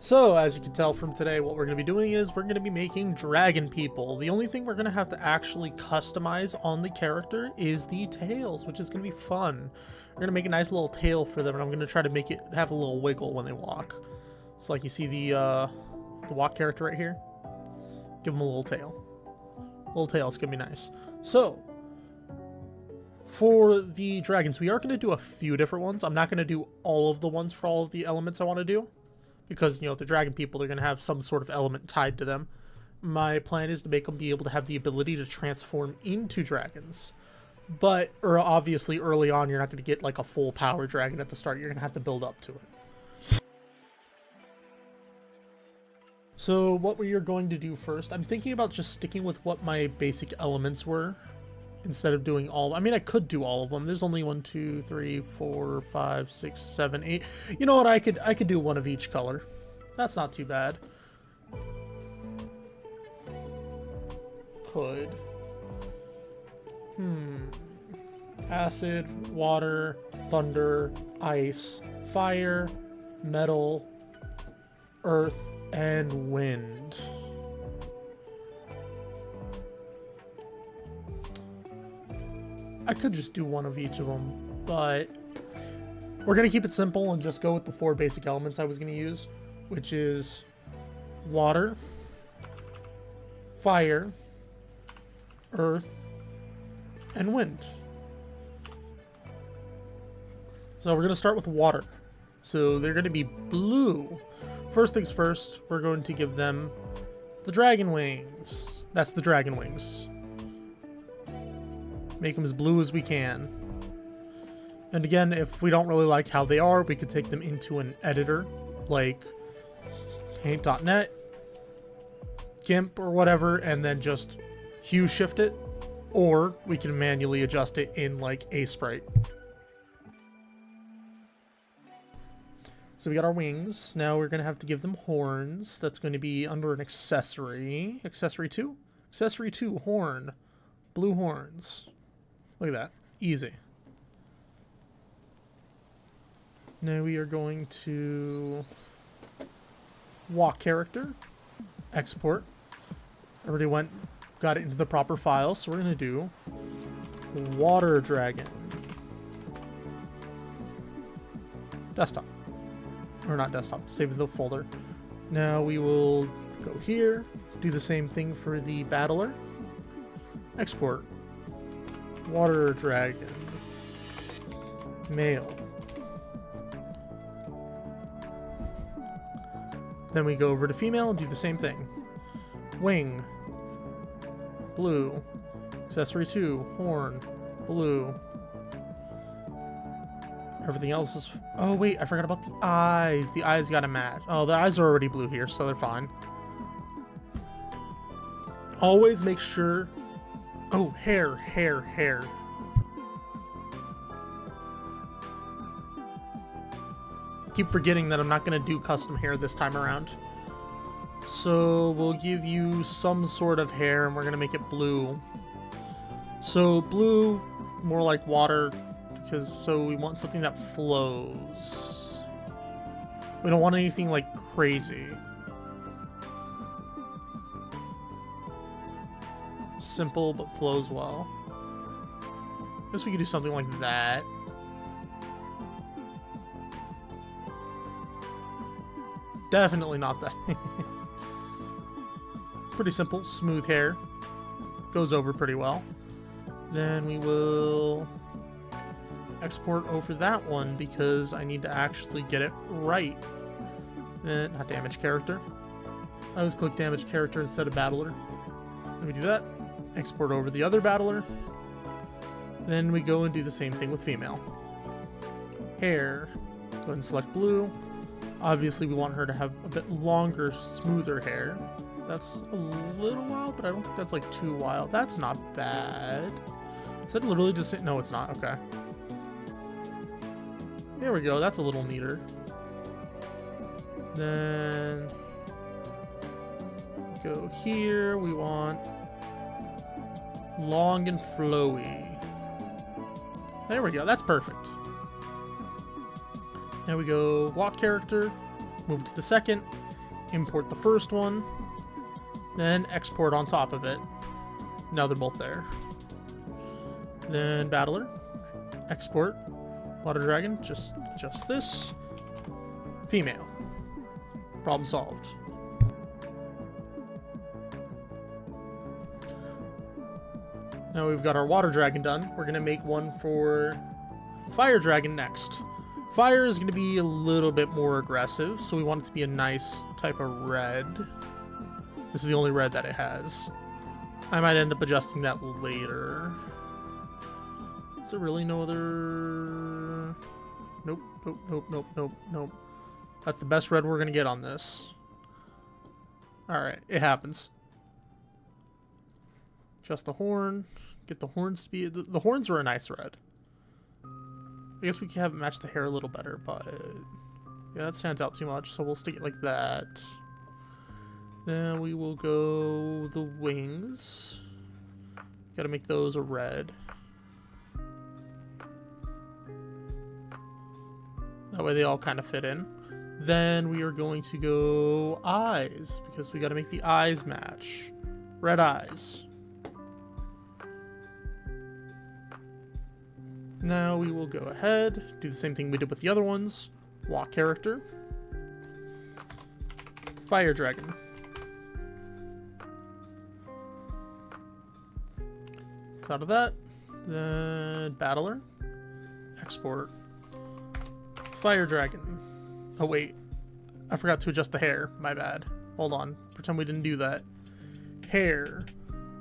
So, as you can tell from today, what we're going to be doing is we're going to be making dragon people. The only thing we're going to have to actually customize on the character is the tails, which is going to be fun. We're going to make a nice little tail for them, and I'm going to try to make it have a little wiggle when they walk. So like you see the walk character right here. Give them a little tail. Little tail, it's going to be nice. So, for the dragons, we are going to do a few different ones. I'm not going to do all of the ones for all of the elements I want to do. Because, you know, the dragon people, they're going to have some sort of element tied to them. My plan is to make them be able to have the ability to transform into dragons. But, obviously, early on, you're not going to get, like, a full power dragon at the start. You're going to have to build up to it. So, what we are going to do first, I'm thinking about just sticking with what my basic elements were. Instead of doing all, I mean, I could do all of them. There's only 1, 2, 3, 4, 5, 6, 7, 8. You know what? I could do one of each color. That's not too bad. Could. Acid, water, thunder, ice, fire, metal, earth, and wind. I could just do one of each of them, but we're going to keep it simple and just go with the 4 basic elements I was going to use, which is water, fire, earth, and wind. So we're going to start with water. So they're going to be blue. First things first, we're going to give them the dragon wings. That's the dragon wings. Make them as blue as we can. And again, if we don't really like how they are, we could take them into an editor like paint.net, GIMP, or whatever, and then just hue shift it, or we can manually adjust it in like Sprite. So we got our wings. Now we're going to have to give them horns. That's going to be under an accessory. Accessory 2? Accessory 2, horn. Blue horns. Look at that. Easy. Now we are going to walk character. Export. Already got it into the proper file, so we're going to do water dragon. Desktop. Or not desktop. Save the folder. Now we will go here. Do the same thing for the battler. Export. Water dragon. Male. Then we go over to female and do the same thing. Wing. Blue. Accessory 2. Horn. Blue. Everything else is... Oh, wait. I forgot about the eyes. The eyes got a match. Oh, the eyes are already blue here, so they're fine. Always make sure... Oh, hair. Keep forgetting that I'm not going to do custom hair this time around. So we'll give you some sort of hair, and we're going to make it blue. So blue, more like water, so we want something that flows. We don't want anything like crazy. Simple, but flows well. I guess we could do something like that. Definitely not that. Pretty simple, smooth hair. Goes over pretty well. Then we will export over that one because I need to actually get it right. Not damage character. I always click damage character instead of battler. Let me do that. Export over the other battler. Then we go and do the same thing with female. Hair. Go ahead and select blue. Obviously, we want her to have a bit longer, smoother hair. That's a little wild, but I don't think that's like too wild. That's not bad. Is that literally just... No, it's not. Okay. There we go. That's a little neater. Then... go here. We want... long and flowy. There we go. That's perfect. Now we go walk character, move to the second, import the first one, then export on top of it. Now they're both there. Then Battler, export, Water Dragon, just this, female. Problem solved. Now we've got our Water Dragon done. We're gonna make one for Fire Dragon next. Fire is gonna be a little bit more aggressive, so we want it to be a nice type of red. This is the only red that it has. I might end up adjusting that later. Is there really no other... Nope, nope, nope, nope, nope, nope. That's the best red we're gonna get on this. Alright, it happens. Just the horn. Get the horns to be... The horns are a nice red. I guess we can have it match the hair a little better, but... Yeah, that stands out too much, so we'll stick it like that. Then we will go the wings. Gotta make those a red. That way they all kind of fit in. Then we are going to go eyes, because we gotta make the eyes match. Red eyes. Now we will go ahead, do the same thing we did with the other ones. Walk character. Fire Dragon. Out of that, then Battler, export, Fire Dragon. Oh wait, I forgot to adjust the hair, my bad. Hold on, pretend we didn't do that. Hair,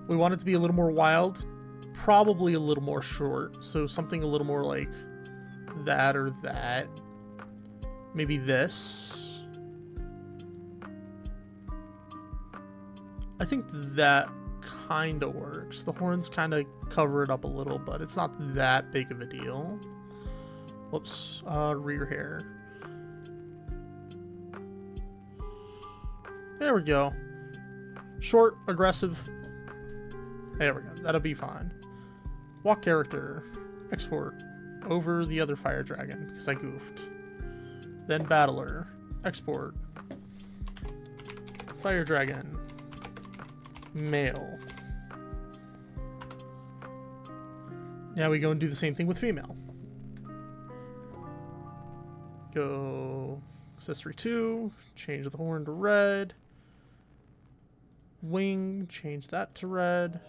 we want it to be a little more wild, probably a little more short, so something a little more like that or that. Maybe this. I think that kind of works. The horns kind of cover it up a little, but it's not that big of a deal. Whoops. Rear hair. There we go. Short, aggressive. There we go. That'll be fine. Walk character. Export. Over the other Fire Dragon, because I goofed. Then Battler. Export. Fire Dragon. Male. Now we go and do the same thing with female. Go accessory 2, change the horn to red. Wing, change that to red.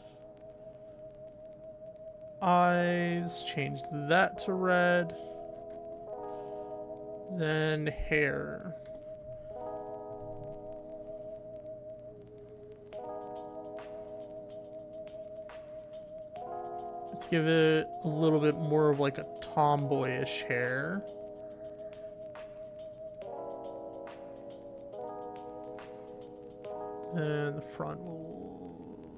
Eyes, change that to red. Then hair. Let's give it a little bit more of like a tomboyish hair. Then the front will...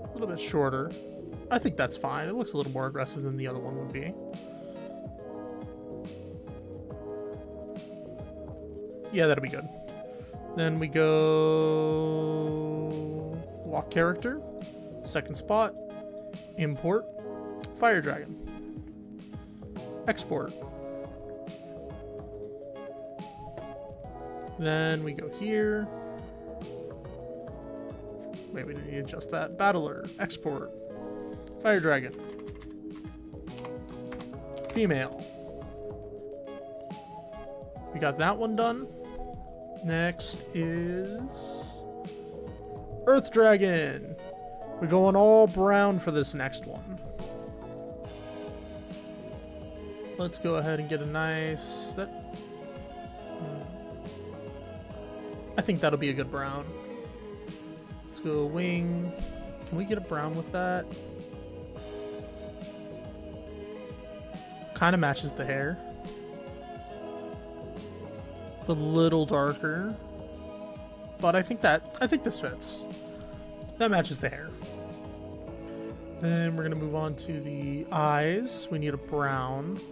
a little bit shorter. I think that's fine. It looks a little more aggressive than the other one would be. Yeah, that'll be good. Then we go walk character, second spot, import, Fire Dragon, export. Then we go here. Wait, we didn't need to adjust that. Battler, export, Fire Dragon, female. We got that one done. Next is Earth Dragon. We're going all brown for this next one. Let's go ahead and get a nice... I think that'll be a good brown. Let's go wing. Can we get a brown with that? Kind of matches the hair. It's a little darker, but I think this fits. That matches the hair. Then we're gonna move on to the eyes. We need a brown. Is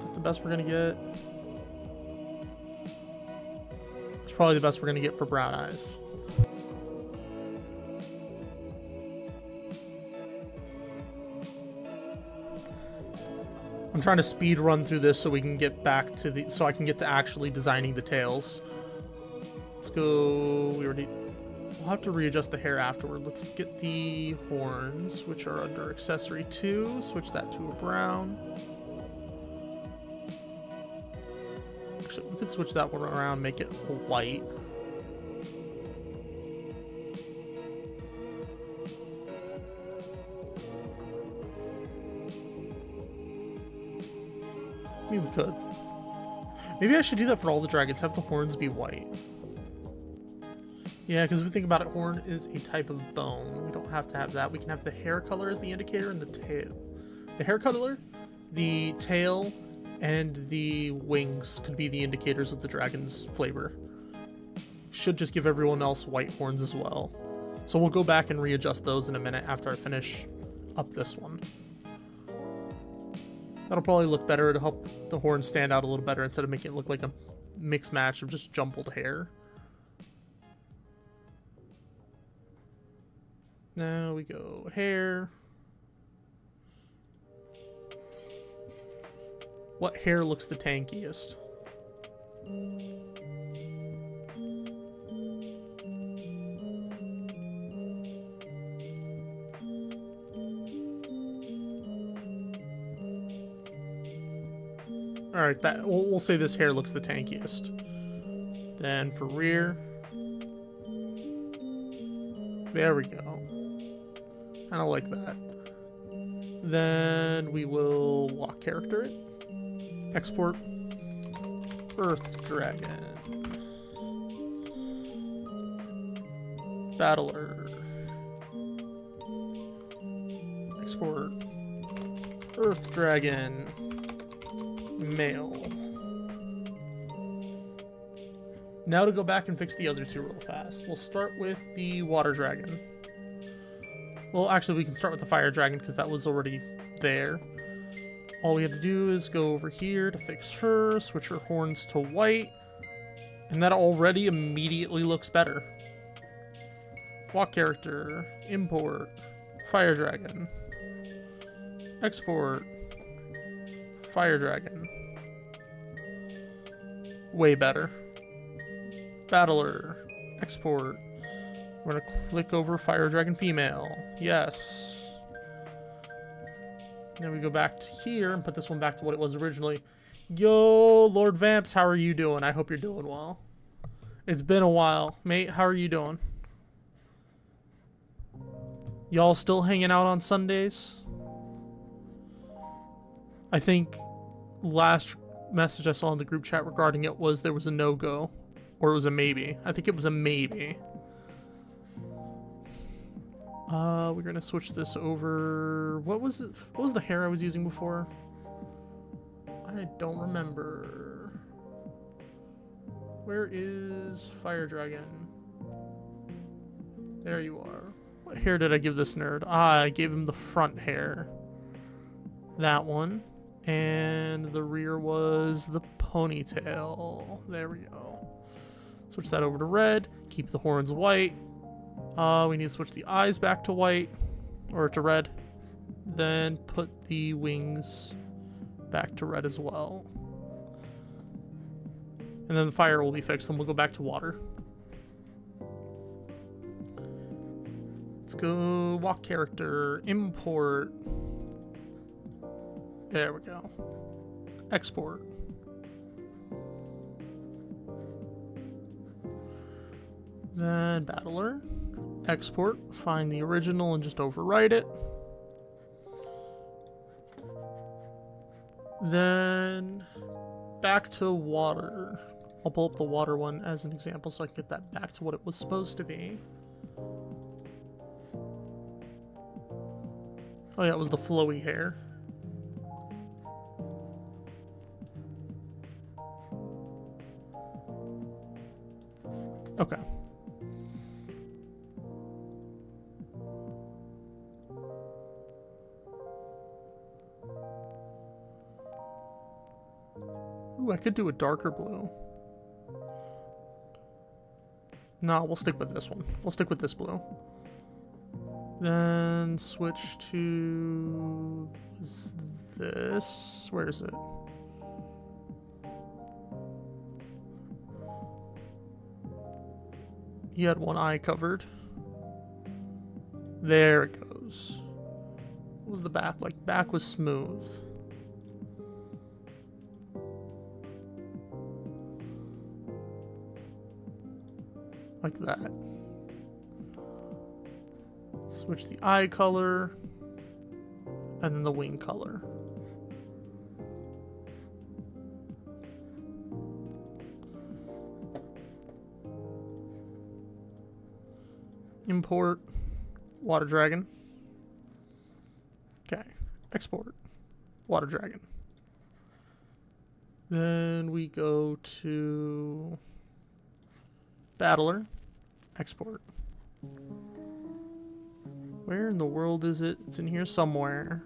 that the best we're gonna get? It's probably the best we're gonna get for brown eyes. I'm trying to speed run through this so we can get back to the, so I can get to actually designing the tails. Let's go, we'll have to readjust the hair afterward. Let's get the horns, which are under accessory 2, switch that to a brown. Actually, we could switch that one around, make it white. Maybe we could. Maybe I should do that for all the dragons, have the horns be white. Yeah, because if we think about it, horn is a type of bone. We don't have to have that. We can have the hair color as the indicator and the tail. The hair color, the tail, and the wings could be the indicators of the dragon's flavor. Should just give everyone else white horns as well. So we'll go back and readjust those in a minute after I finish up this one. That'll probably look better to help the horns stand out a little better instead of making it look like a mixed match of just jumbled hair. Now we go hair. What hair looks the tankiest? All right, that we'll say this hair looks the tankiest. Then for rear, there we go. Kind of like that. Then we will walk character it. Export Earth Dragon. Battler. Export Earth Dragon. Male. Now to go back and fix the other two real fast. We'll start with the water dragon. Well, actually, we can start with the fire dragon because that was already there. All we had to do is go over here to fix her, switch her horns to white, and that already immediately looks better. Walk character, import, fire dragon, export, fire dragon. Way better. Battler, export. We're gonna click over fire dragon female. Yes. Then we go back to here and put this one back to what it was originally. Yo, Lord Vamps, how are you doing? I hope you're doing well. It's been a while. Mate, how are you doing? Y'all still hanging out on Sundays? I think last message I saw in the group chat regarding it was there was a no-go. Or it was a maybe. I think it was a maybe. We're gonna switch this over. What was it? What was the hair I was using before? I don't remember. Where is Fire Dragon? There you are. What hair did I give this nerd? Ah, I gave him the front hair. That one. And the rear was the ponytail. There we go. Switch that over to red. Keep the horns white. We need to switch the eyes back to white, or to red. Then put the wings back to red as well. And then the fire will be fixed, and we'll go back to water. Let's go walk character, import. There we go. Export. Then battler. Export, find the original and just overwrite it. Then back to water. I'll pull up the water one as an example so I can get that back to what it was supposed to be. Oh yeah, it was the flowy hair. Okay. Ooh, I could do a darker blue. No, we'll stick with this one. We'll stick with this blue. Then switch to this. Where is it? He had one eye covered. There it goes. What was the back like? Back was smooth. Like that. Switch the eye color. And then the wing color. Import Water Dragon. Okay. Export Water Dragon. Then we go to Battler. Export. Where in the world is it? It's in here somewhere.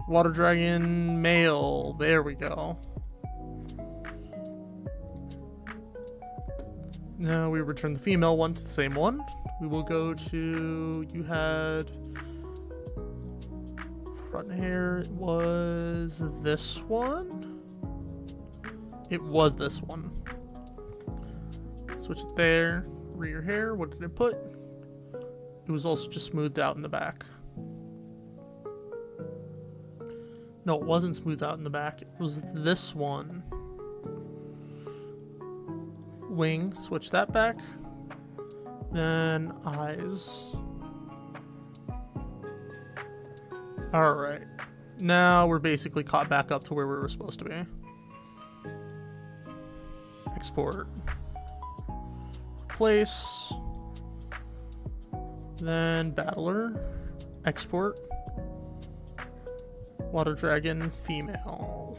Water Dragon male. There we go. Now we return the female one to the same one. We will go to, you had front hair. It was this one. It was this one. Switch it there. Rear hair, what did it put? It was also just smoothed out in the back. No, it wasn't smoothed out in the back. It was this one. Wing, switch that back. Then eyes. Alright. Now we're basically caught back up to where we were supposed to be. Export. Place. Then Battler. Export. Water Dragon female.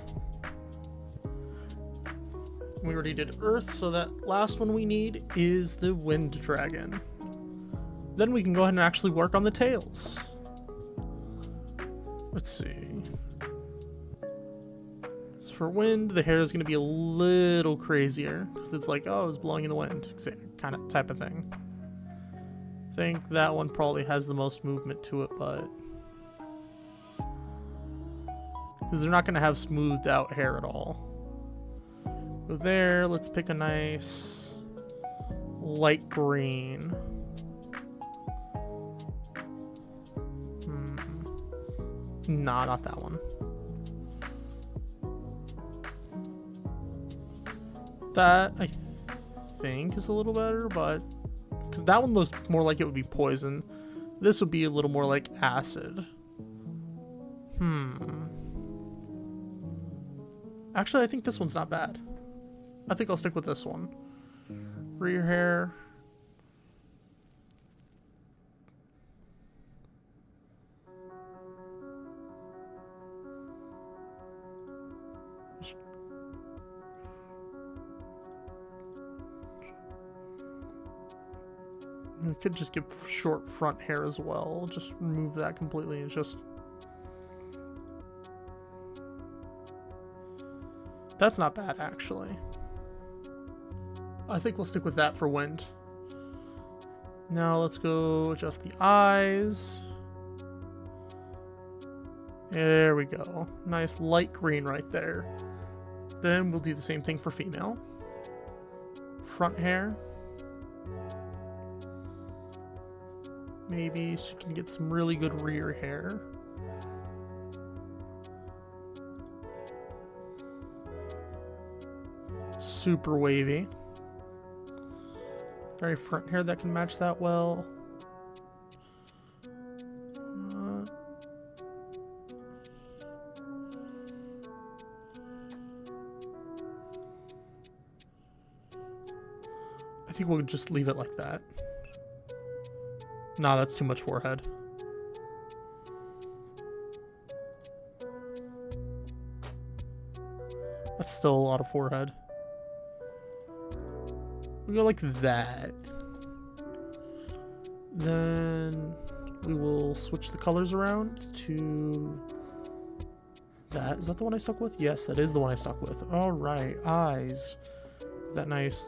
We already did Earth, so that last one we need is the Wind Dragon. Then we can go ahead and actually work on the tails. Let's see. As for wind, the hair is going to be a little crazier because it's like, oh, it's blowing in the wind, kind of type of thing. I think that one probably has the most movement to it, but because they're not going to have smoothed out hair at all. So there, let's pick a nice light green. Nah, not that one. That, I think, is a little better, but because that one looks more like it would be poison. This would be a little more like acid. Actually, I think this one's not bad. I think I'll stick with this one. Rear hair. We could just give short front hair as well. Just remove that completely and just... That's not bad, actually. I think we'll stick with that for wind. Now let's go adjust the eyes. There we go. Nice light green right there. Then we'll do the same thing for female. Front hair. Maybe she can get some really good rear hair. Super wavy. Very front hair that can match that well. I think we'll just leave it like that. Nah, that's too much forehead. That's still a lot of forehead. We go like that. Then we will switch the colors around to that. Is that the one I stuck with? Yes, that is the one I stuck with. All right, eyes. That nice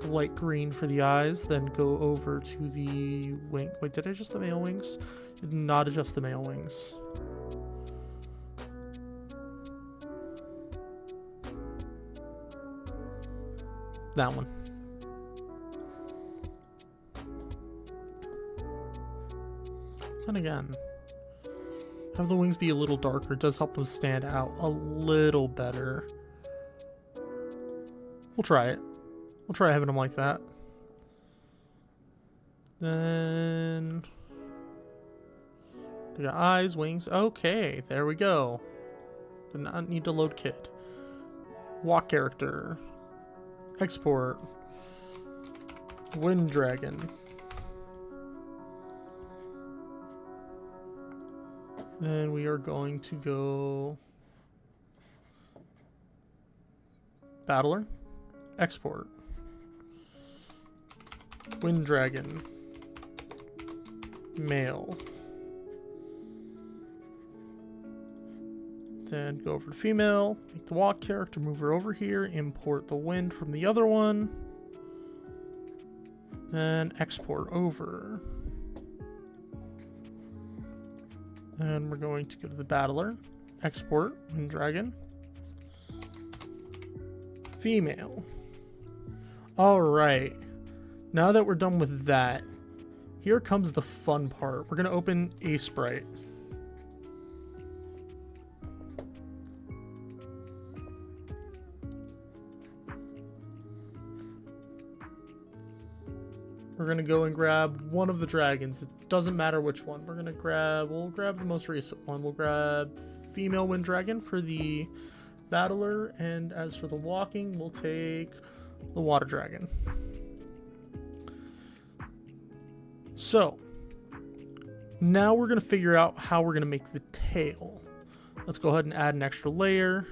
light green for the eyes. Then go over to the wing. Wait, did I just the male wings? Did not adjust the male wings. That one. Then again, have the wings be a little darker. It does help them stand out a little better. We'll try it. We'll try having them like that. Then we got eyes, wings. Okay, there we go. Did not need to load kit. Walk character. Export. Wind dragon. Then we are going to go battler. Export. Wind dragon. Male. Then go over to female, make the walk character, move her over here, import the wind from the other one, then export over. Then we're going to go to the battler, export, wind dragon, female. Alright, now that we're done with that, here comes the fun part. We're going to open a sprite. We're going to go and grab one of the dragons. It doesn't matter which one. We'll grab the most recent one. We'll grab female wind dragon for the battler. And as for the walking, we'll take the water dragon. So now we're going to figure out how we're going to make the tail. Let's go ahead and add an extra layer.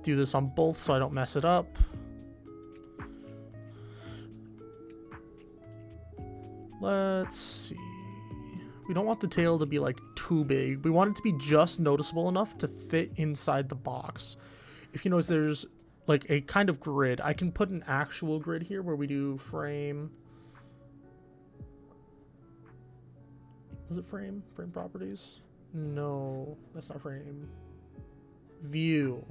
Do this on both so I don't mess it up. Let's see. We don't want the tail to be like too big. We want it to be just noticeable enough to fit inside the box. If you notice, there's like a kind of grid. I can put an actual grid here where we do frame. Was it frame? Frame properties? No, that's not frame. View.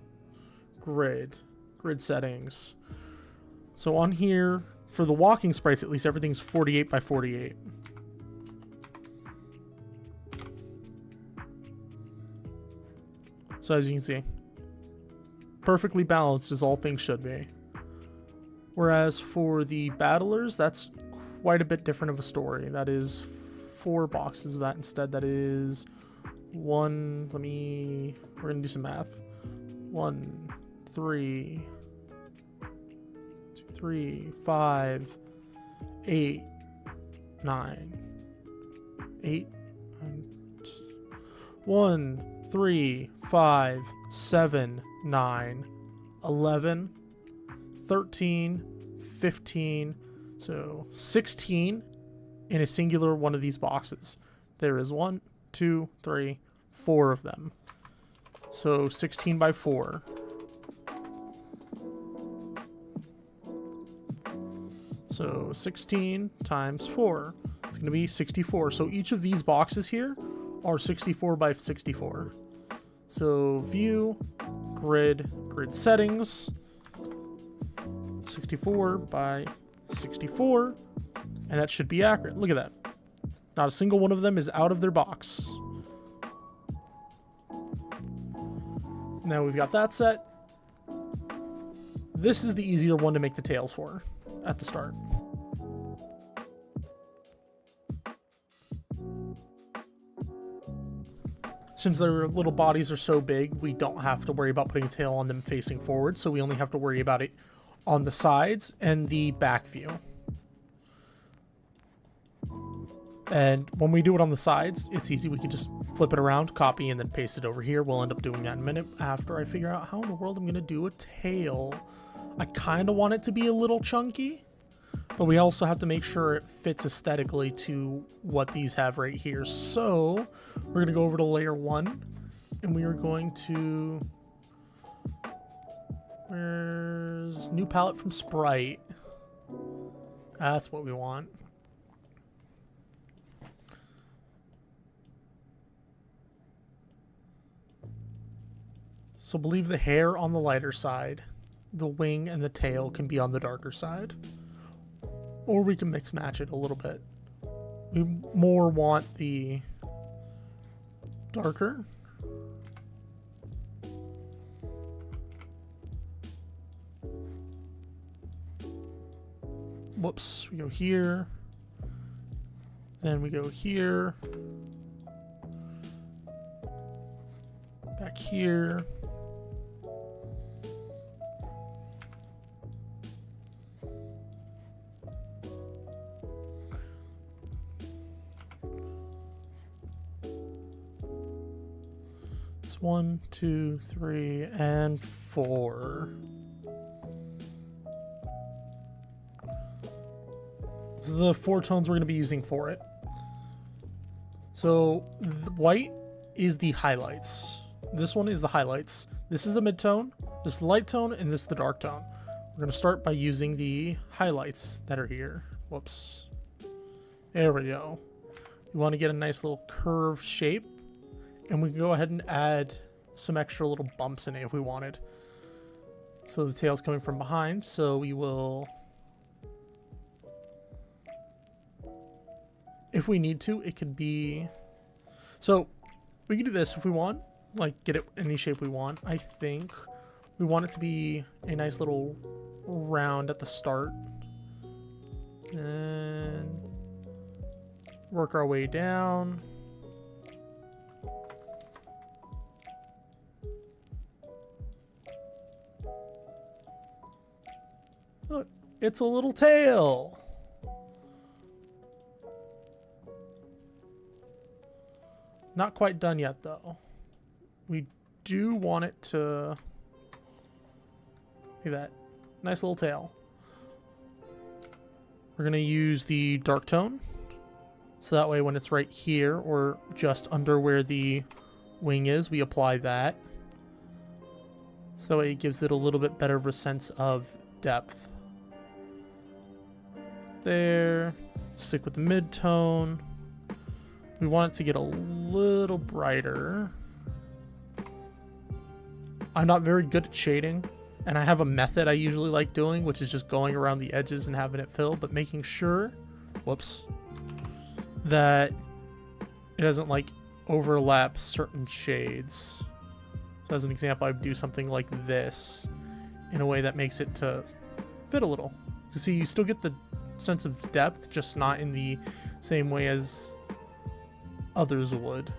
Grid. Grid settings. So on here, for the walking sprites, at least everything's 48 by 48. So as you can see, perfectly balanced as all things should be. Whereas for the battlers, that's quite a bit different of a story. That is 4 boxes of that instead. That is we're gonna do some math. 1, 3, 2, 3, 5, 8, 9, 8, 1, 3, 5, 7, 9, 11, 13, 15, so 16 in a singular one of these boxes. There is 1, 2, 3, 4 of them. So 16 by 4. So 16 times 4. It's going to be 64. So each of these boxes here are 64 by 64. So view, grid settings, 64 by 64, and that should be accurate. Look at that. Not a single one of them is out of their box. Now we've got that set. This is the easier one to make the tails for at the start. Since their little bodies are so big, we don't have to worry about putting a tail on them facing forward, so we only have to worry about it on the sides and the back view. And when we do it on the sides, it's easy. We can just flip it around, copy, and then paste it over here. We'll end up doing that in a minute after I figure out how in the world I'm going to do a tail. I kind of want it to be a little chunky, but we also have to make sure it fits aesthetically to what these have right here. So we're going to go over to layer 1, and we are going to... Where's new palette from Sprite? That's what we want. So believe the hair on the lighter side, the wing and the tail can be on the darker side. Or we can mix match it a little bit. We more want the darker. Whoops, we go here. Then we go here. Back here. It's 1, 2, 3, and 4. So the 4 tones we're going to be using for it. So the white is the highlights. This one is the highlights. This is the mid-tone, this is the light tone, and this is the dark tone. We're going to start by using the highlights that are here. Whoops. There we go. We want to get a nice little curved shape, and we can go ahead and add some extra little bumps in it if we wanted. So the tail's coming from behind, so we will... If we need to, it could be... So, we can do this if we want. Like, get it any shape we want. I think we want it to be a nice little round at the start. And work our way down. Look, it's a little tail. Not quite done yet, though. We do want it to... Look at that. Nice little tail. We're going to use the dark tone. So that way when it's right here, or just under where the wing is, we apply that. So that way it gives it a little bit better of a sense of depth. There. Stick with the mid-tone. We want it to get a little brighter. I'm not very good at shading, and I have a method I usually like doing, which is just going around the edges and having it fill, but making sure, whoops, that it doesn't like overlap certain shades. So as an example, I would do something like this in a way that makes it to fit a little. You see, you still get the sense of depth, just not in the same way as others would.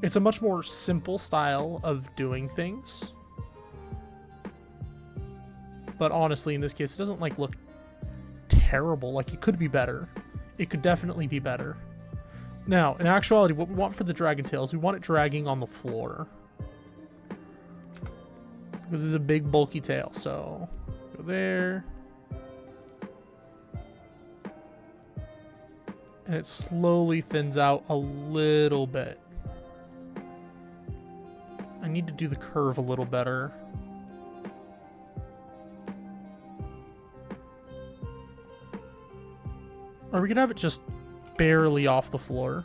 It's a much more simple style of doing things. But honestly, in this case, it doesn't like look terrible. Like, it could be better. It could definitely be better. Now, in actuality, what we want for the dragon tail is we want it dragging on the floor. Because it's a big bulky tail, so go there. And it slowly thins out a little bit. I need to do the curve a little better. Or we could have it just barely off the floor.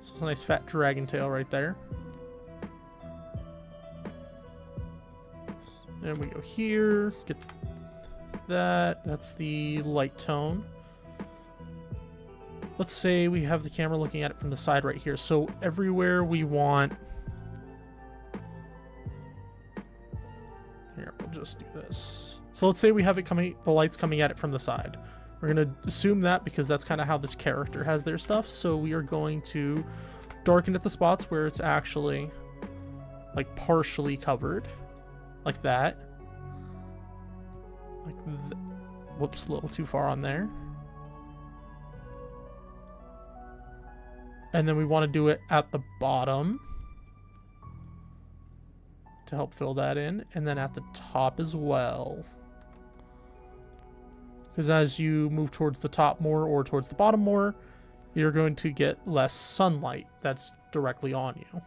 So it's a nice fat dragon tail right there. And we go here, get that. That's the light tone. Let's say we have the camera looking at it from the side right here. So everywhere we want... Here, we'll just do this. So let's say we have it coming, the light's coming at it from the side. We're going to assume that because that's kind of how this character has their stuff. So we are going to darken at the spots where it's actually like partially covered. Like that. Whoops, a little too far on there. And then we want to do it at the bottom to help fill that in, and then at the top as well. Because as you move towards the top more or towards the bottom more, you're going to get less sunlight that's directly on you.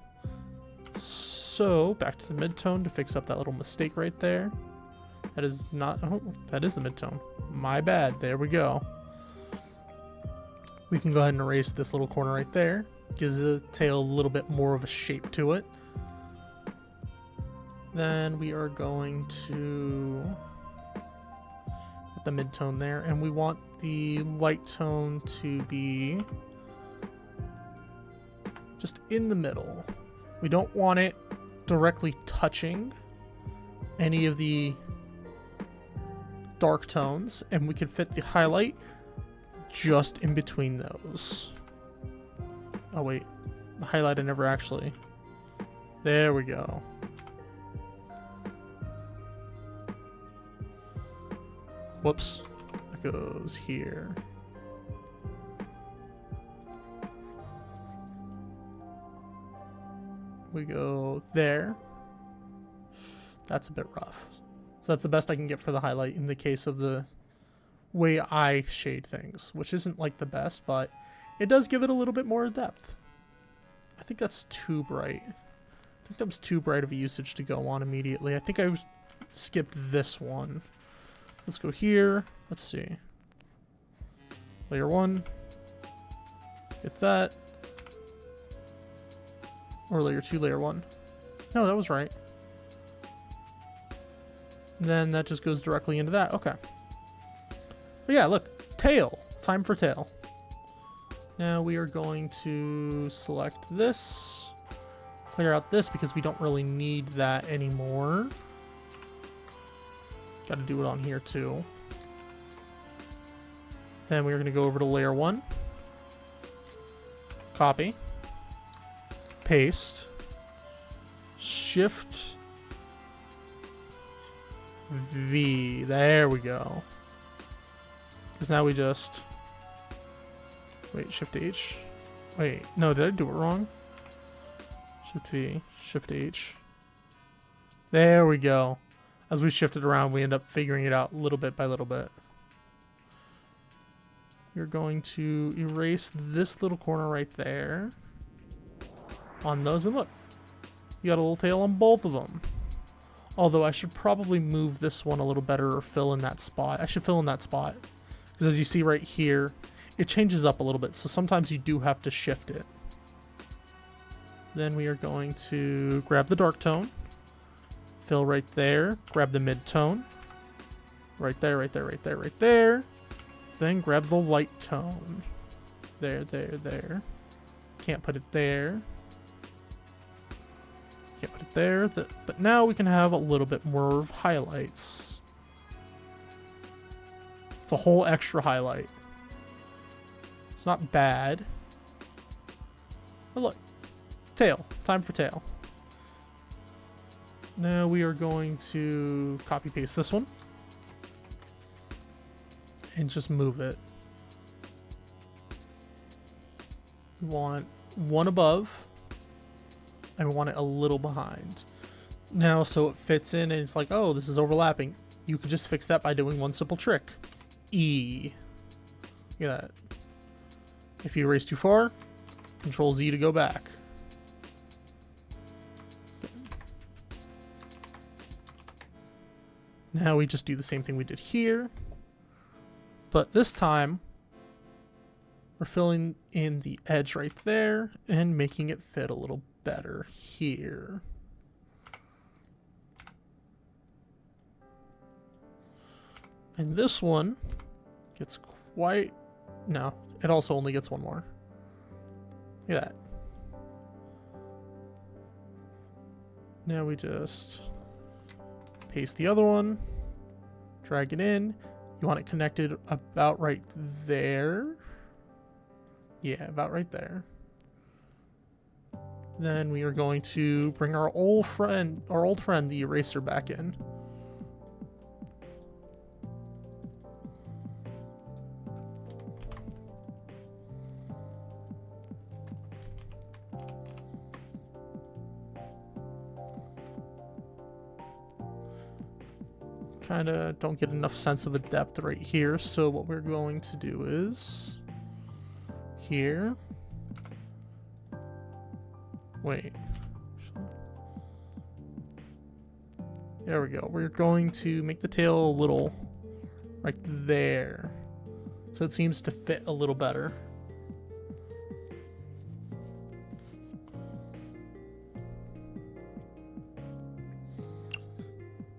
So back to the mid-tone to fix up that little mistake right there. That is not, oh, that is the mid-tone. My bad, there we go. We can go ahead and erase this little corner right there. gives the tail a little bit more of a shape to it. Then we are going to put the mid-tone there, and we want the light tone to be just in the middle. We don't want it directly touching any of the dark tones, and we can fit the highlight just in between those. Oh wait, the highlight I never actually... There we go. Whoops. That goes here. We go there. That's a bit rough. So that's the best I can get for the highlight in the case of the way I shade things, which isn't like the best, but it does give it a little bit more depth. I think that's too bright. I think that was too bright of a usage to go on immediately. I think I skipped this one. Let's go here. Let's see. Layer 1. Get that. Or layer 2, layer 1. No, that was right. Then that just goes directly into that. Okay. But yeah, look. Tail. Time for tail. Now we are going to select this. Clear out this because we don't really need that anymore. Got to do it on here too. Then we're going to go over to layer 1. Copy. Paste. Shift V. There we go. Because now we just... Wait, Shift H. Wait, no, did I do it wrong? Shift V, Shift H. There we go. As we shift it around, we end up figuring it out little bit by little bit. You're going to erase this little corner right there on those, and look, you got a little tail on both of them. Although I should probably move this one a little better or fill in that spot. I should fill in that spot because as you see right here, it changes up a little bit, so sometimes you do have to shift it. Then we are going to grab the dark tone, fill right there, grab the mid-tone, right there, right there, right there, right there. Then grab the light tone. There, there, there. Can't put it there. Can't put it there. But now we can have a little bit more of highlights. It's a whole extra highlight. It's not bad. But look. Tail. Time for tail. Now we are going to copy paste this one. And just move it. We want one above. And we want it a little behind. Now, so it fits in and it's like, oh, this is overlapping. You could just fix that by doing one simple trick. E. Look at that. If you erase too far, Control Z to go back. Now we just do the same thing we did here. But this time, we're filling in the edge right there and making it fit a little better here. And this one gets quite... No, it also only gets one more. Look at that. Now we just paste the other one, drag it in. You want it connected about right there. Yeah, about right there. Then we are going to bring our old friend, the eraser, back in. Kind of don't get enough sense of a depth right here, so what we're going to do is here. Wait. There we go. We're going to make the tail a little right there, so it seems to fit a little better.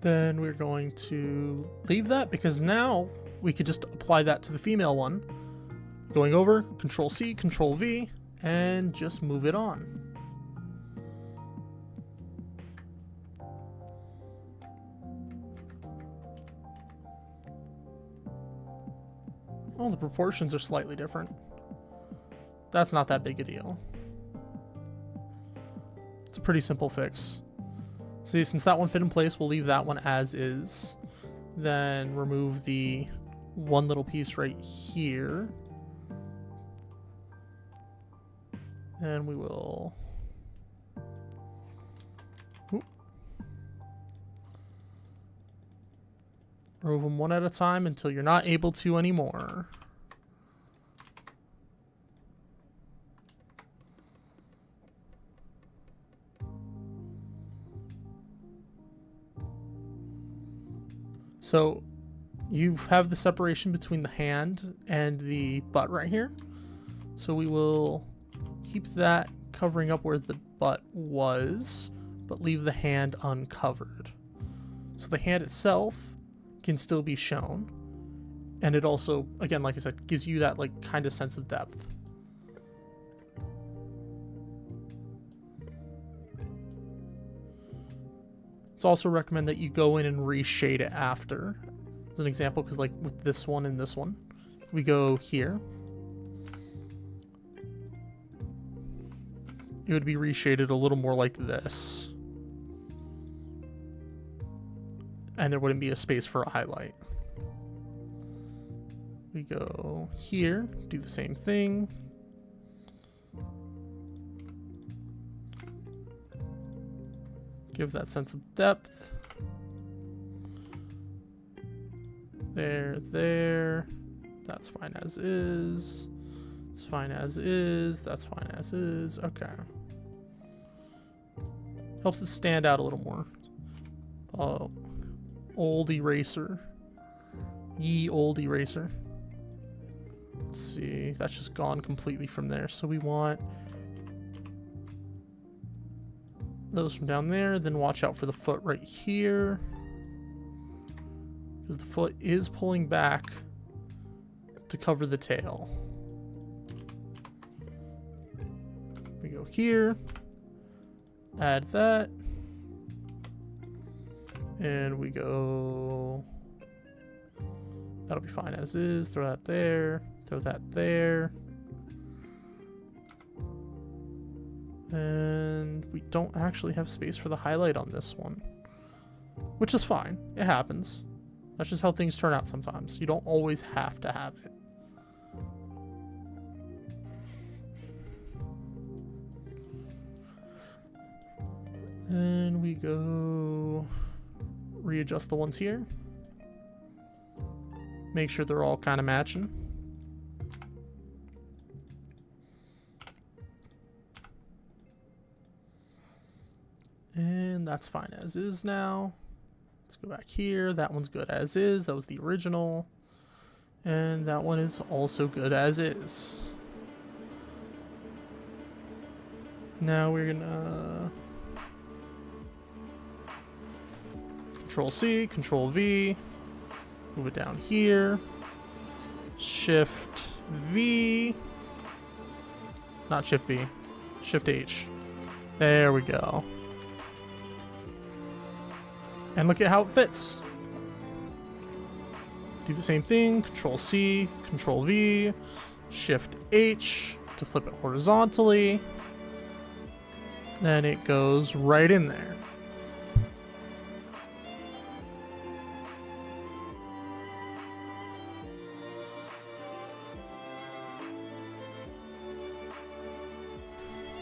Then we're going to leave that because now we could just apply that to the female one. Going over, Control C, Control V, and just move it on. Oh, the proportions are slightly different. That's not that big a deal. It's a pretty simple fix. See, since that one fit in place, we'll leave that one as is. Then remove the one little piece right here. And we will... remove them one at a time until you're not able to anymore. So you have the separation between the hand and the butt right here. So we will keep that covering up where the butt was, but leave the hand uncovered. So the hand itself can still be shown. And it also, again, like I said, gives you that like kind of sense of depth. It's also recommend that you go in and reshade it after. As an example, because like with this one and this one, we go here. It would be reshaded a little more like this. And there wouldn't be a space for a highlight. We go here, do the same thing. Give that sense of depth. There. That's fine as is. It's fine as is. That's fine as is. Okay. Helps it stand out a little more. Oh, old eraser. Ye old eraser. Let's see. That's just gone completely from there. So we want those from down there. Then watch out for the foot right here, because the foot is pulling back to cover the tail. We go here, add that, and we go, that'll be fine as is. Throw that there, throw that there. And we don't actually have space for the highlight on this one, which is fine. It happens. That's just how things turn out sometimes. You don't always have to have it. Then we go readjust the ones here. Make sure they're all kind of matching. And that's fine as is now. Let's go back here. That one's good as is. That was the original. And that one is also good as is. Now we're gonna Control C, Control V, move it down here. Shift V. Not Shift V. Shift H. There we go. And look at how it fits. Do the same thing, Control C, Control V, Shift H to flip it horizontally. Then it goes right in there.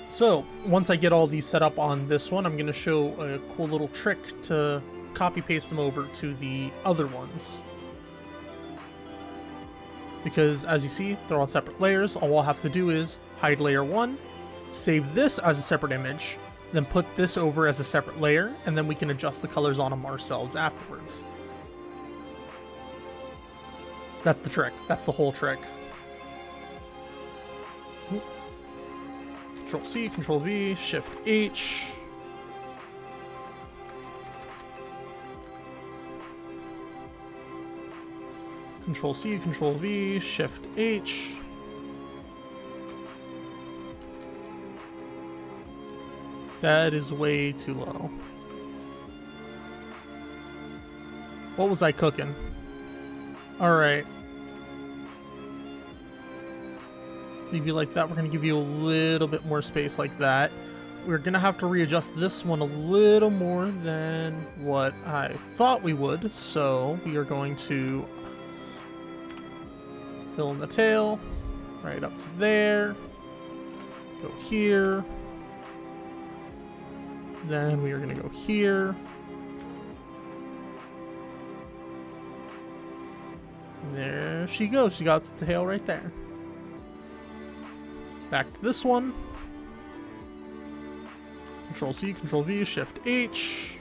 So once I get all these set up on this one, I'm going to show a cool little trick to copy paste them over to the other ones. Because as you see, they're on separate layers. All I'll have to do is hide layer 1, save this as a separate image, then put this over as a separate layer, and then we can adjust the colors on them ourselves afterwards. That's the trick. That's the whole trick. Control C, Control V, Shift H. Control C, Control V, Shift H. That is way too low. What was I cooking? Alright. Leave you like that. We're going to give you a little bit more space like that. We're going to have to readjust this one a little more than what I thought we would. So we are going to fill in the tail right up to there. Go here. Then we are going to go here. And there she goes. She got the tail right there. Back to this one. Control C, Control V, Shift H.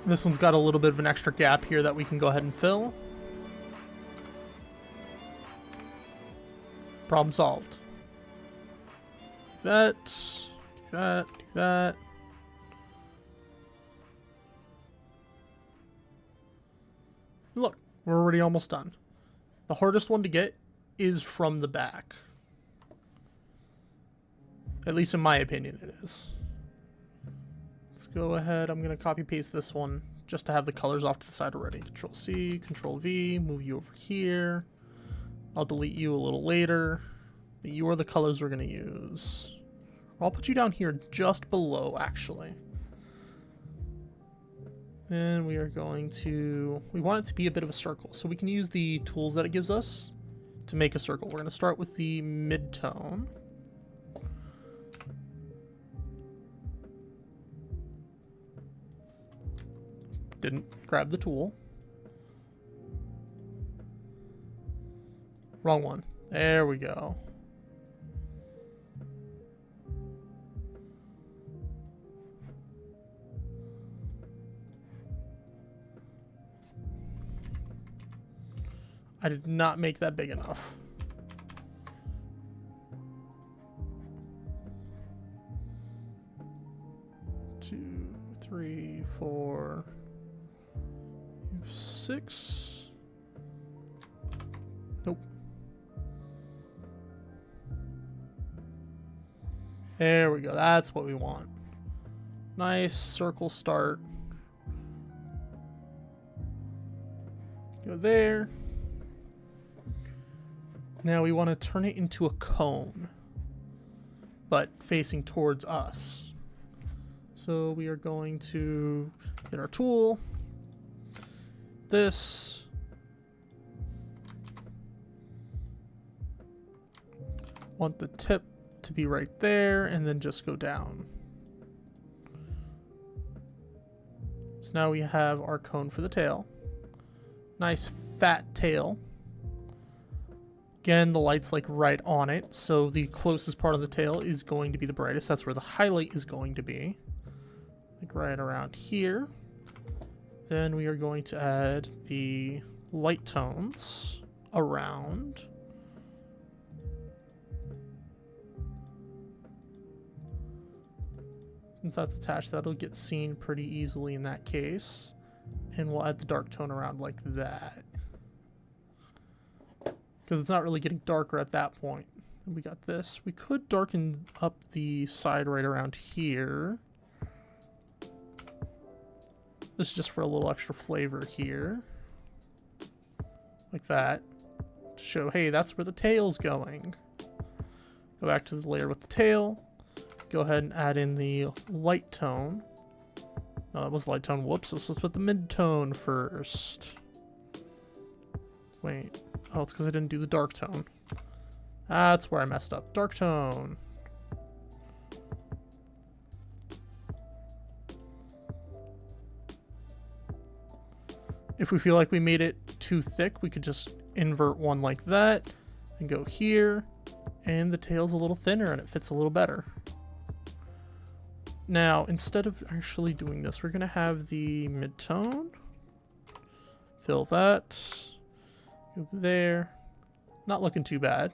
This one's got a little bit of an extra gap here that we can go ahead and fill. Problem solved. Do that, do that, do that. Look, we're already almost done. The hardest one to get is from the back. At least in my opinion it is. Let's go ahead. I'm going to copy paste this one just to have the colors off to the side already. Control C, Control V, move you over here. I'll delete you a little later. But you are the colors we're going to use. I'll put you down here just below, actually. And we are going to... we want it to be a bit of a circle. So we can use the tools that it gives us to make a circle. We're going to start with the mid-tone. Didn't grab the tool. Wrong one. There we go. I did not make that big enough. Two, three, 4, 6. Nope. There we go. That's what we want. Nice circle start. Go there. Now we want to turn it into a cone, but facing towards us. So we are going to get our tool. This. Want the tip to be right there and then just go down. So now we have our cone for the tail. Nice fat tail. Again, the light's like right on it, so the closest part of the tail is going to be the brightest. That's where the highlight is going to be. Like right around here. Then we are going to add the light tones around. Since that's attached, that'll get seen pretty easily in that case. And we'll add the dark tone around like that. Because it's not really getting darker at that point. And we got this. We could darken up the side right around here. This is just for a little extra flavor here. Like that. To show, hey, that's where the tail's going. Go back to the layer with the tail. Go ahead and add in the light tone. No, that was light tone. Whoops, this was with the mid-tone first. Wait. Oh, it's because I didn't do the dark tone. That's where I messed up. Dark tone. If we feel like we made it too thick, we could just invert one like that and go here. And the tail's a little thinner and it fits a little better. Now, instead of actually doing this, we're going to have the mid-tone. Fill that. Go there. Not looking too bad.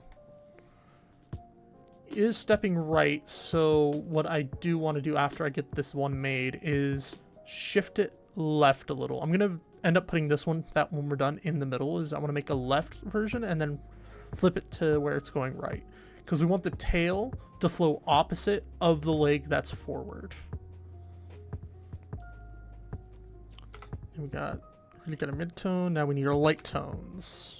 is stepping right, so what I do want to do after I get this one made is shift it left a little. I'm gonna end up putting this one, that when we're done, in the middle. Is I want to make a left version and then flip it to where it's going right, because we want the tail to flow opposite of the leg that's forward. And we got a mid-tone. Now we need our light tones.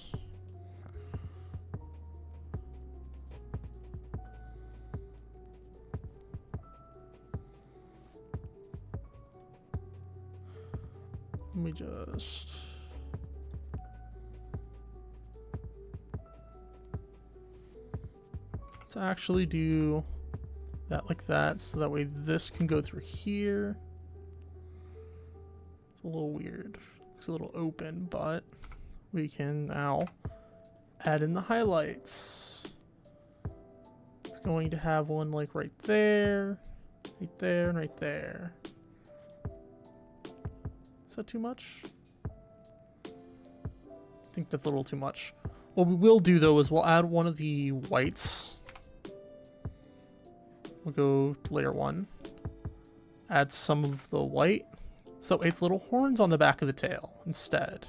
Let me just... Let's actually do that like that, so that way this can go through here. It's a little weird. Looks a little open, but we can now add in the highlights. It's going to have one like right there, and right there. Is that too much? I think that's a little too much. What we will do though is we'll add one of the whites. We'll go to layer 1. Add some of the white. So it's little horns on the back of the tail instead.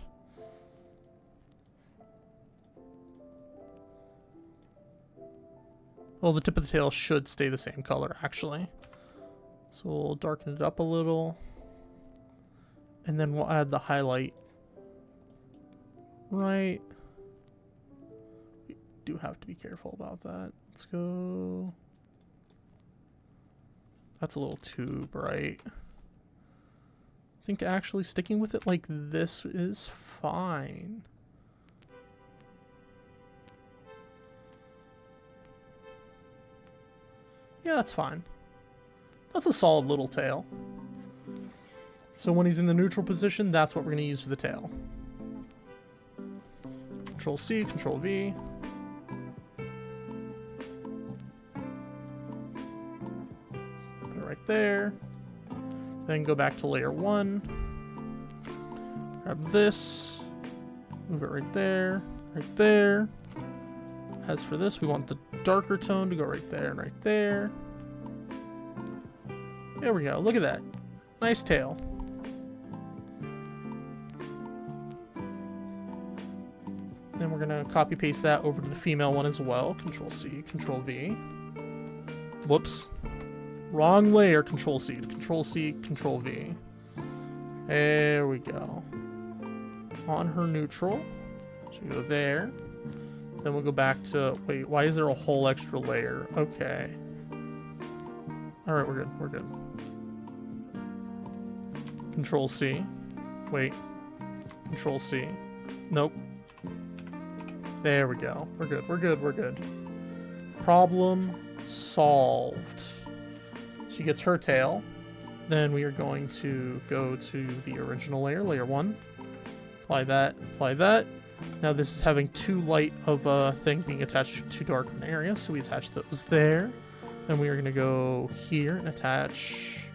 Well, the tip of the tail should stay the same color actually. So we'll darken it up a little. And then we'll add the highlight right. We do have to be careful about that. Let's go. That's a little too bright. I think actually sticking with it like this is fine. Yeah, that's fine. That's a solid little tail. So when he's in the neutral position, that's what we're going to use for the tail. Control C, Control V. Put it right there. Then go back to layer 1. Grab this. Move it right there. Right there. As for this, we want the darker tone to go right there and right there. There we go. Look at that. Nice tail. Then we're going to copy paste that over to the female one as well. Control C, Control V. Whoops. Wrong layer. Control C, Control C, Control V. There we go. On her neutral. So we go there. Then we'll go back to... Wait, why is there a whole extra layer? Okay. Alright, we're good. We're good. Control C. Wait. Control C. Nope. There we go. We're good. We're good. We're good. Problem solved. She gets her tail. Then we are going to go to the original layer, layer 1. Apply that. Apply that. Now this is having too light of a thing being attached to too dark of an area, so we attach those there. Then we are going to go here and attach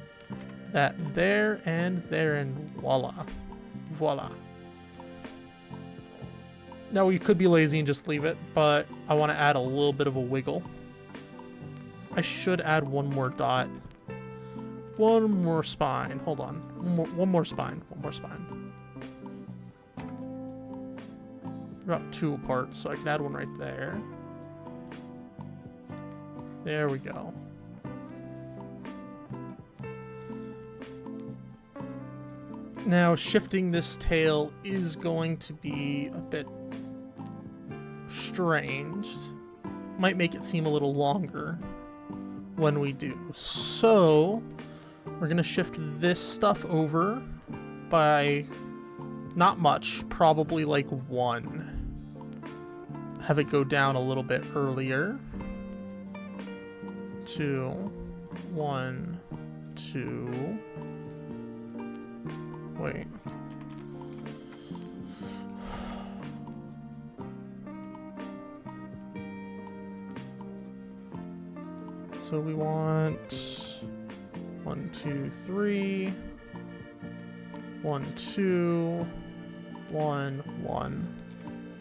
that there, and voila. Voila. Now we could be lazy and just leave it, but I want to add a little bit of a wiggle. I should add one more dot. One more spine. Hold on. One more spine. One more spine. About 2 apart, so I can add one right there. There we go. Now, shifting this tail is going to be a bit strange. Might make it seem a little longer when we do. So, we're going to shift this stuff over by not much, probably like 1. Have it go down a little bit earlier. 2, 1, 2. Wait. So we want 1, 2, 3. 1, 2. 1, 1.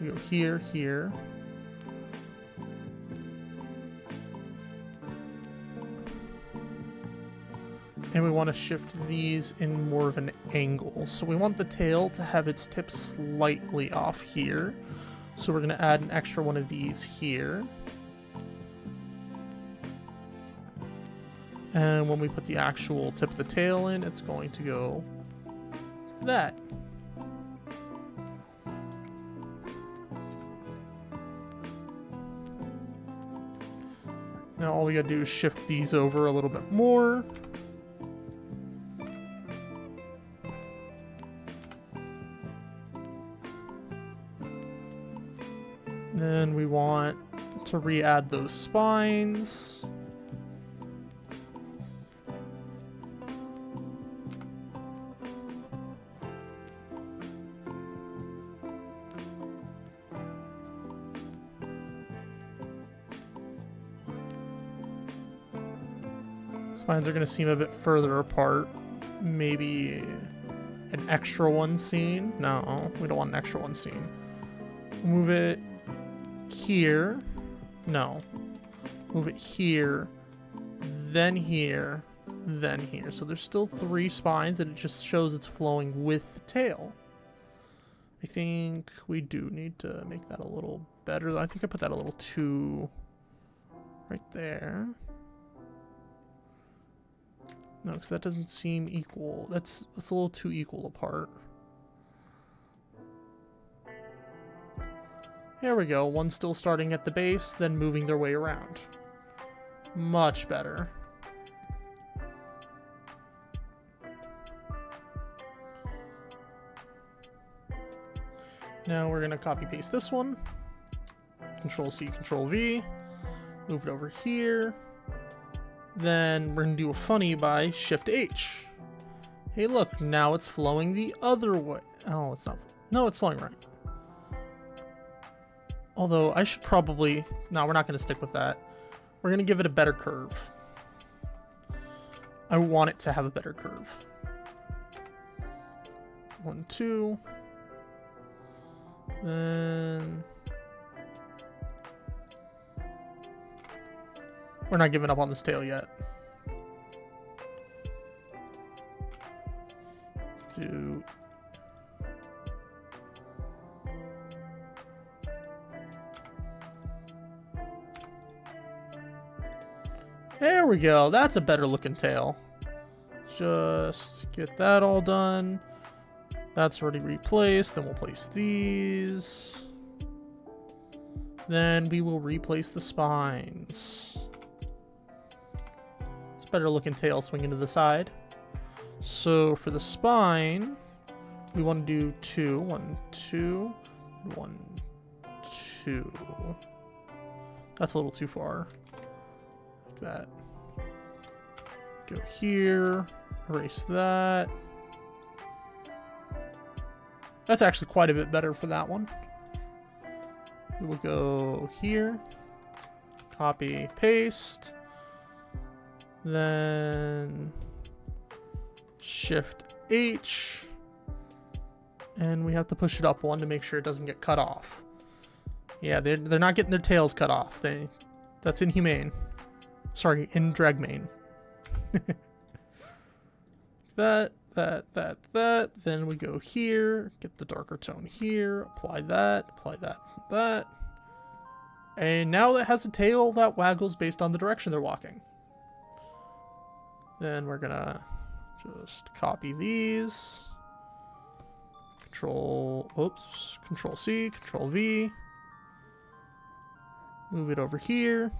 We go here, here. And we want to shift these in more of an angle. So we want the tail to have its tip slightly off here. So we're going to add an extra one of these here. And when we put the actual tip of the tail in, it's going to go that. Now all we gotta do is shift these over a little bit more. Then we want to re-add those spines. Spines are going to seem a bit further apart. Maybe an extra one seen. No, we don't want an extra one seen. Move it here. No. Move it here. Then here. Then here. So there's still 3 spines, and it just shows it's flowing with the tail. I think we do need to make that a little better. I think I put that a little too right there. No, because that doesn't seem equal. That's a little too equal apart. There we go. One still starting at the base, then moving their way around. Much better. Now we're going to copy paste this one. Control C, Control V. Move it over here. Then we're going to do a funny by Shift H. Hey, look, now it's flowing the other way. Oh, it's not. No, it's flowing right. Although I should probably... No, we're not going to stick with that. We're going to give it a better curve. I want it to have a better curve. 1, 2. Then... We're not giving up on this tail yet. Let's do... There we go. That's a better looking tail. Just get that all done. That's already replaced. Then we'll place these. Then we will replace the spines. Better looking tail swinging to the side. So for the spine, we want to do 2, 1, 2, 1, 2. That's a little too far. Like that. Go here, erase that. That's actually quite a bit better for that one. We will go here, copy, paste. Then Shift H, and we have to push it up 1 to make sure it doesn't get cut off. Yeah, they're not getting their tails cut off. That's inhumane. Sorry, in Dragmane. that. Then we go here, get the darker tone here, apply that. And now it has a tail that waggles based on the direction they're walking. Then we're gonna just copy these. Control C, Control V. Move it over here.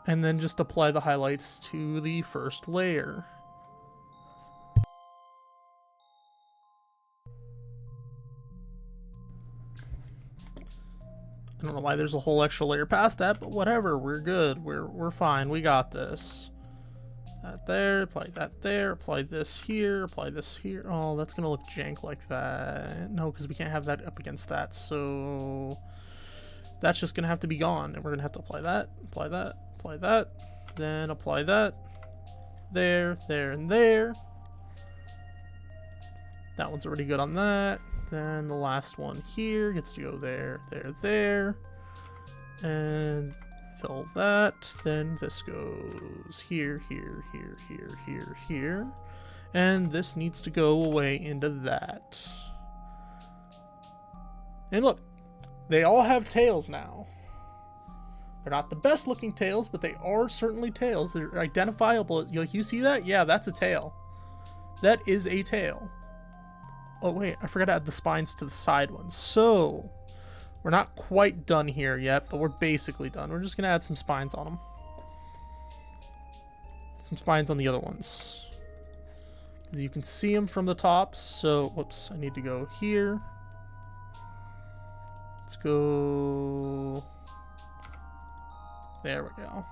And then just apply the highlights to the first layer. I don't know why there's a whole extra layer past that, but whatever, we're good. We're fine. We got this. That there, apply that there, apply this here, apply this here. Oh, that's gonna look jank like that. No, because we can't have that up against that. So that's just gonna have to be gone, and we're gonna have to apply that, apply that, apply that, then apply that. There, there, and there. That one's already good on that. Then the last one here gets to go there, there, there. And fill that. Then this goes here, here, here, here, here, here. And this needs to go away into that. And look, they all have tails now. They're not the best looking tails, but they are certainly tails. They're identifiable. Like, you see that? Yeah, that's a tail. That is a tail. Oh wait, I forgot to add the spines to the side ones. So, we're not quite done here yet, but we're basically done. We're just gonna add some spines on them. Some spines on the other ones. Because you can see them from the top. So, whoops, I need to go here. Let's go... There we go.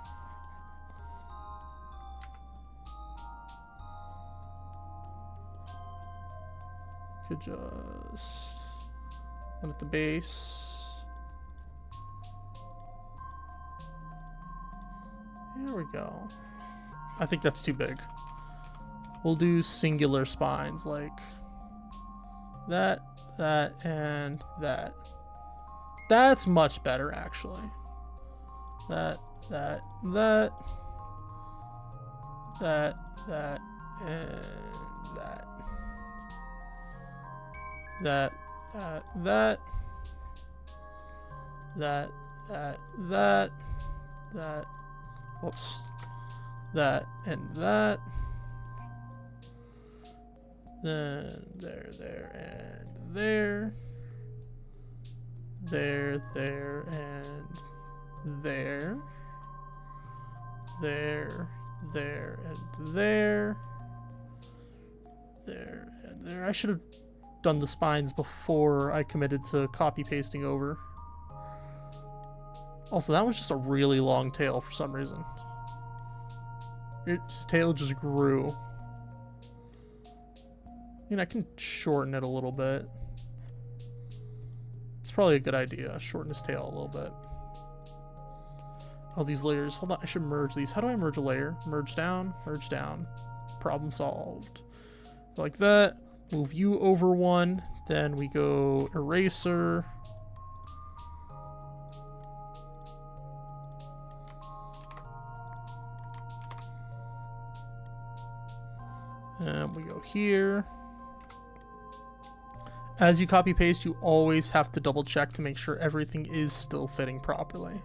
Could just one at the base. There we go. I think that's too big. We'll do singular spines like that, that, and that. That's much better, actually. That, and that, and that. Whoops. That, and that. Then there, and there. There, and there. There, and there. There, and there. I should have done the spines before I committed to copy pasting over. Also, that was just a really long tail for some reason. Its tail just grew. I mean, I can shorten it a little bit. It's probably a good idea. Shorten his tail a little bit. Oh, these layers. Hold on, I should merge these. How do I merge a layer? Merge down, merge down. Problem solved. Like that. Move you over one. Then we go eraser. And we go here. As you copy paste, you always have to double check to make sure everything is still fitting properly.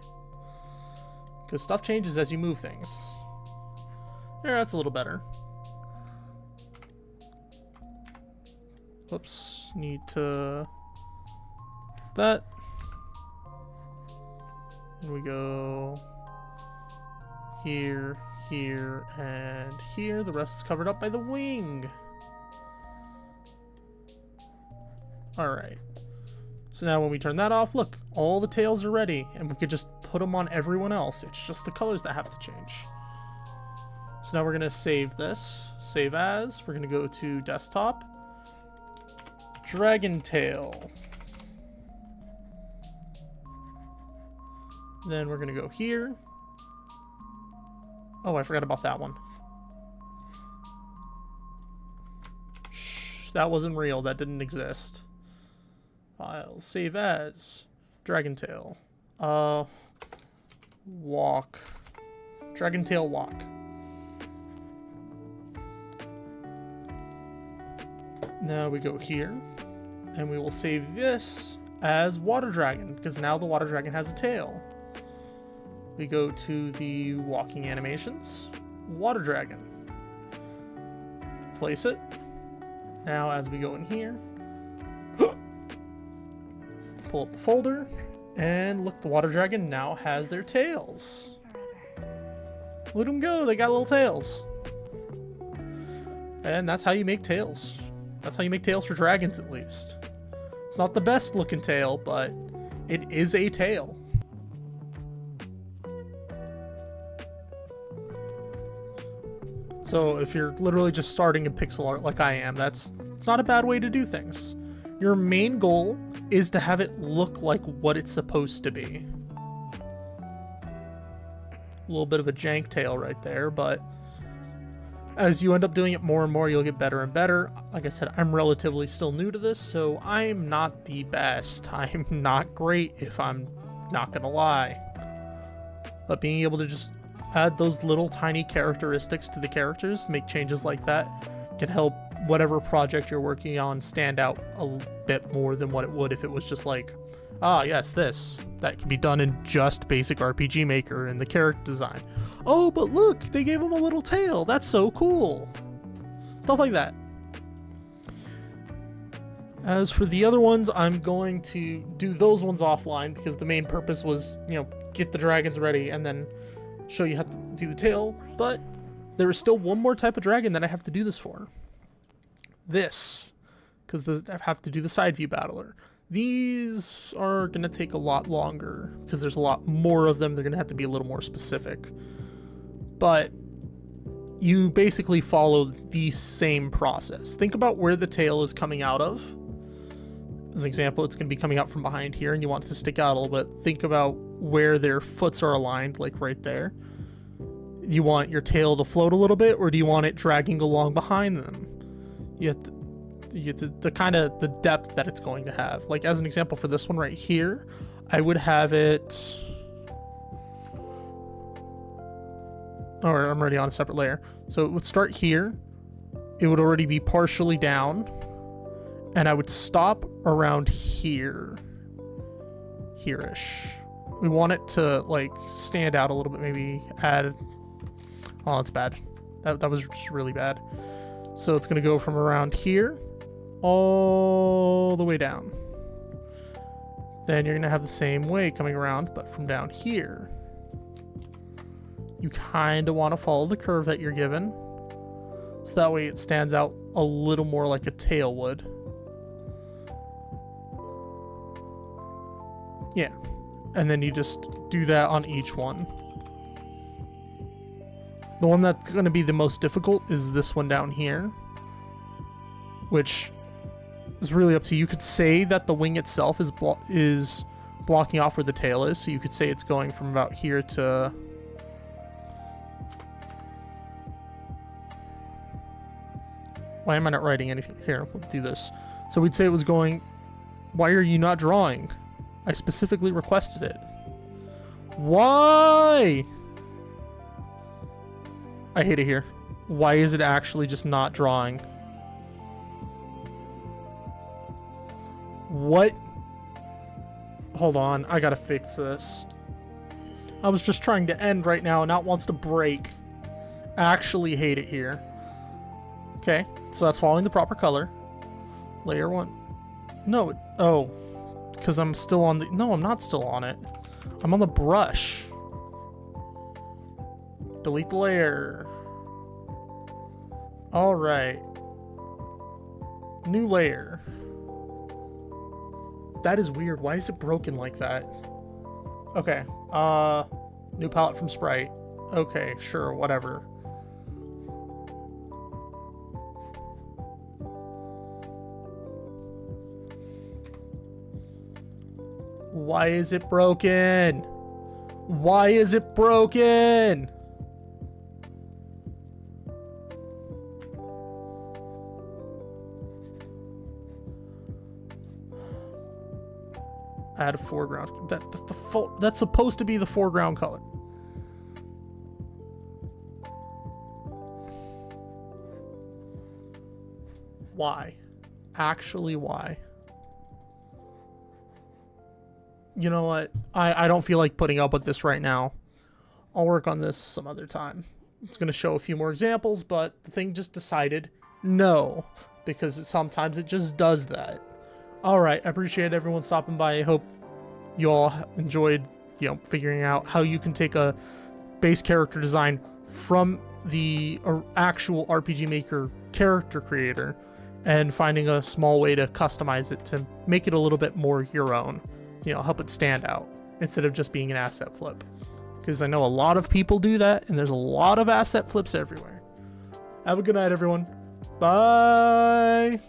Because stuff changes as you move things. There, that's a little better. Oops, need to get that. And we go here, here, and here. The rest is covered up by the wing. Alright. So now when we turn that off, look, all the tails are ready, and we could just put them on everyone else. It's just the colors that have to change. So now we're going to save this. Save as. We're going to go to desktop. Dragon tail. Then we're going to go here. Oh, I forgot about that one. Shh, that wasn't real. That didn't exist. File, save as, dragon tail, walk, dragon tail walk. Now we go here, and we will save this as water dragon, because now the water dragon has a tail. We go to the walking animations, water dragon, place it. Now as we go in here, pull up the folder, and look, the water dragon now has their tails. Let them go, they got little tails. And that's how you make tails. That's how you make tails for dragons, at least. It's not the best looking tail, but it is a tail. So if you're literally just starting in pixel art like I am, it's not a bad way to do things. Your main goal is to have it look like what it's supposed to be. A little bit of a jank tail right there, but as you end up doing it more and more, you'll get better and better. Like I said, I'm relatively still new to this, so I'm not the best. I'm not great, if I'm not gonna lie. But being able to just add those little tiny characteristics to the characters, make changes like that, can help whatever project you're working on stand out a bit more than what it would if it was just like, ah, yes, this. That can be done in just basic RPG Maker and the character design. Oh, but look, they gave him a little tail. That's so cool. Stuff like that. As for the other ones, I'm going to do those ones offline because the main purpose was, you know, get the dragons ready and then show you how to do the tail. But there is still one more type of dragon that I have to do this for. This, because I have to do the side view battler. These are going to take a lot longer because there's a lot more of them. They're going to have to be a little more specific. But you basically follow the same process. Think about where the tail is coming out of. As an example, it's going to be coming out from behind here and you want it to stick out a little bit. Think about where their foots are aligned, like right there. You want your tail to float a little bit, or do you want it dragging along behind them? You have the kind of the depth that it's going to have. Like as an example for this one right here, I would have it, or I'm already on a separate layer. So it would start here. It would already be partially down. And I would stop around here. Here-ish. We want it to like stand out a little bit, maybe add, oh, it's bad. That was just really bad. So it's gonna go from around here all the way down. Then you're gonna have the same way coming around, but from down here. You kind of want to follow the curve that you're given, so that way it stands out a little more like a tail would. Yeah, and then you just do that on each one. The one that's going to be the most difficult is this one down here, which is really up to you. You could say that the wing itself is blocking off where the tail is, so you could say it's going from about here to... Why am I not writing anything? Here, we'll do this. So we'd say it was going... Why are you not drawing? I specifically requested it. Why? I hate it here. Why is it actually just not drawing? What? Hold on, I gotta fix this. I was just trying to end right now and now it wants to break. Actually hate it here. Okay, so that's following the proper color. Layer 1. No, oh. Because I'm still on the... No, I'm not still on it. I'm on the brush. Delete the layer. Alright. New layer. That is weird. Why is it broken like that? Okay. New palette from Sprite. Okay, sure, whatever. Why is it broken? Why is it broken? Add a foreground. That's supposed to be the foreground color. Why? Actually, why? You know what? I don't feel like putting up with this right now. I'll work on this some other time. It's going to show a few more examples, but the thing just decided no, because sometimes it just does that. All right, I appreciate everyone stopping by. I hope you all enjoyed, you know, figuring out how you can take a base character design from the actual RPG Maker character creator and finding a small way to customize it to make it a little bit more your own. You know, help it stand out instead of just being an asset flip. Because I know a lot of people do that, and there's a lot of asset flips everywhere. Have a good night, everyone. Bye!